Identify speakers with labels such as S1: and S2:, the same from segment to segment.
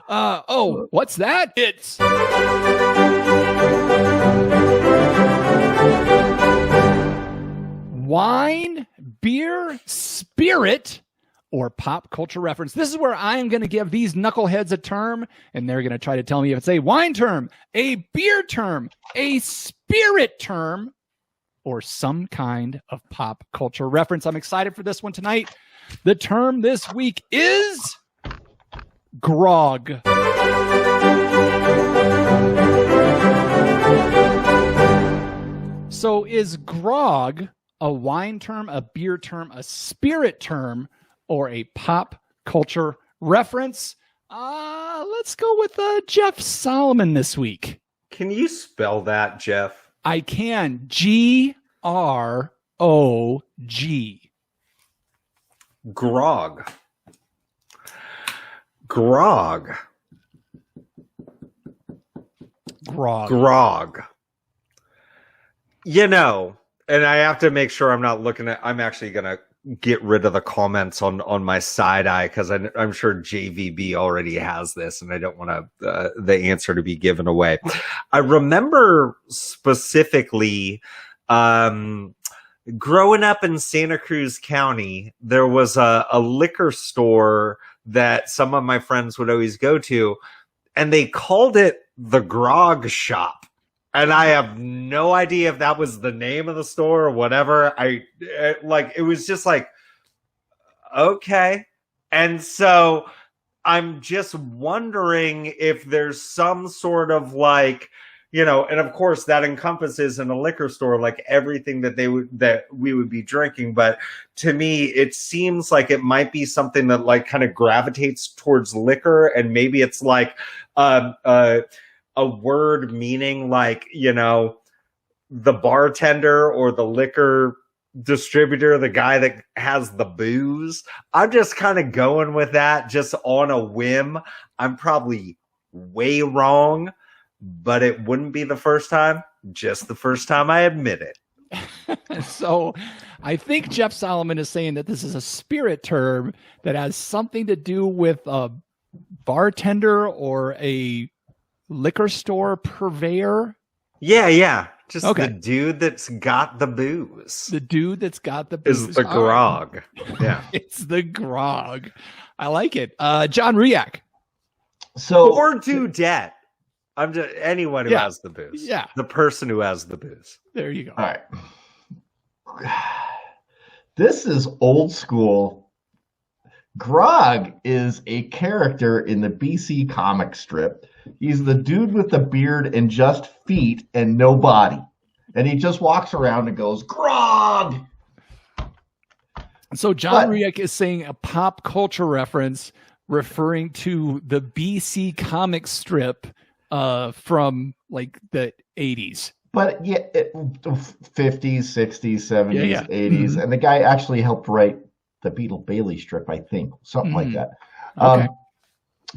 S1: What's that? It's wine, beer, spirit, or pop culture reference. This is where I'm going to give these knuckleheads a term, and they're going to try to tell me if it's a wine term, a beer term, a spirit term, or some kind of pop culture reference. I'm excited for this one tonight. The term this week is grog. So is grog a wine term, a beer term, a spirit term, or a pop culture reference? Let's go with Jeff Solomon this week.
S2: Can you spell that, Jeff?
S1: I can. G-R-O-G.
S2: Grog. Grog.
S1: Grog.
S2: Grog. You know, and I have to make sure I'm not looking at, I'm actually going to get rid of the comments on my side eye because I'm sure JVB already has this and I don't want the answer to be given away. I remember specifically growing up in Santa Cruz County, there was a liquor store that some of my friends would always go to, and they called it the Grog Shop. And I have no idea if that was the name of the store or whatever. It was just like, okay. And so I'm just wondering if there's some sort of like, you know, and of course that encompasses in a liquor store, like everything that we would be drinking. But to me, it seems like it might be something that like kind of gravitates towards liquor. And maybe it's like, a word meaning like, you know, the bartender or the liquor distributor, the guy that has the booze. I'm just kind of going with that just on a whim. I'm probably way wrong, but it wouldn't be the first time, just the first time I admit it.
S1: So I think Jeff Solomon is saying that this is a spirit term that has something to do with a bartender or a liquor store purveyor.
S2: Yeah. Just the dude that's got the booze.
S1: The dude that's got the booze.
S2: Is the grog. Yeah.
S1: It's the grog. I like it. John Riak.
S3: So
S2: or dudette. I'm just anyone who has the booze.
S1: Yeah.
S2: The person who has the booze.
S1: There you go.
S3: All right. This is old school. Grog is a character in the BC comic strip. He's the dude with the beard and just feet and no body. And he just walks around and goes, Grog!
S1: So John Riak is saying a pop culture reference referring to the BC comic strip from like the 80s.
S3: But yeah, 50s, 60s, 70s, 80s.
S1: Mm-hmm.
S3: And the guy actually helped write the Beetle Bailey strip, I think. Something like that.
S1: Okay.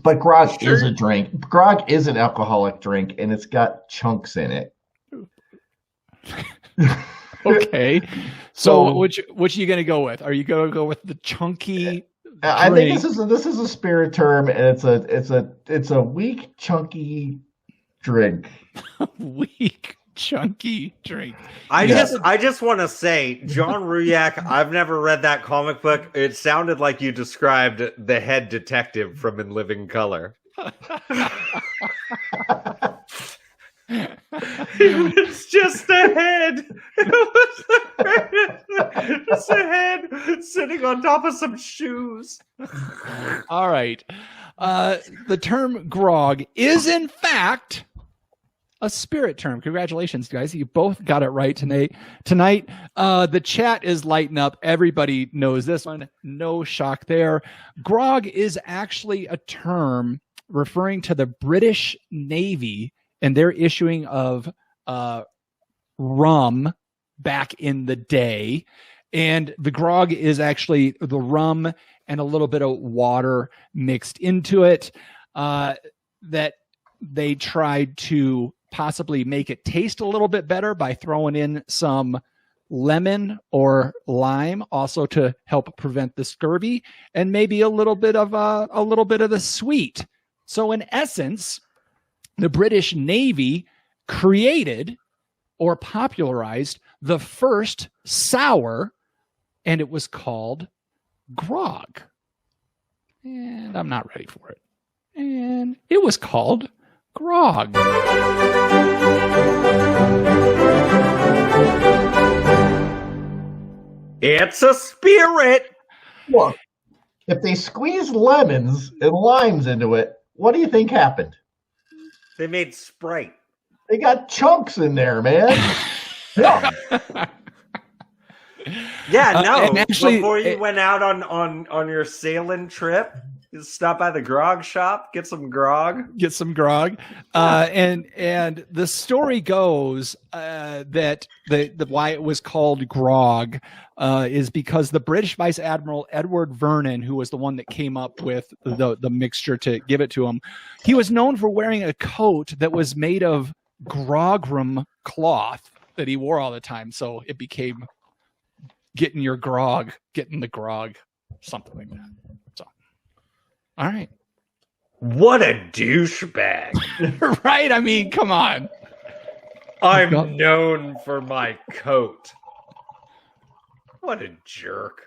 S3: But grog is a drink. Grog is an alcoholic drink, and it's got chunks in it.
S1: Okay. So which are you going to go with? Are you going to go with the chunky?
S3: I think this is a spirit term, and it's a weak, chunky drink.
S1: Weak, chunky drink.
S2: I just want to say, John Ruyak, I've never read that comic book. It sounded like you described the head detective from In Living Color. It's just a head. It was just a head sitting on top of some shoes.
S1: All right. The term grog is in fact a spirit term. Congratulations, guys. You both got it right tonight. The chat is lighting up. Everybody knows this one. No shock there. Grog is actually a term referring to the British Navy and their issuing of rum back in the day. And the grog is actually the rum and a little bit of water mixed into it that they tried to possibly make it taste a little bit better by throwing in some lemon or lime, also to help prevent the scurvy, and maybe a little bit of the sweet. So in essence, the British Navy created or popularized the first sour, and it was called grog. And I'm not ready for it. And it was called grog.
S2: It's a spirit.
S3: Look, if they squeezed lemons and limes into it, what do you think happened?
S2: They made Sprite.
S3: They got chunks in there, man. Yeah.
S2: Yeah, no.
S1: and actually,
S2: before you went out on your sailing trip, you stop by the grog shop, get some grog.
S1: Get some grog. And the story goes that the why it was called grog is because the British Vice Admiral Edward Vernon, who was the one that came up with the mixture to give it to him, he was known for wearing a coat that was made of grogram cloth that he wore all the time. So it became getting the grog, something like that. So, all right.
S2: What a douchebag.
S1: Right? I mean, come on.
S2: I'm known for my coat. What a jerk.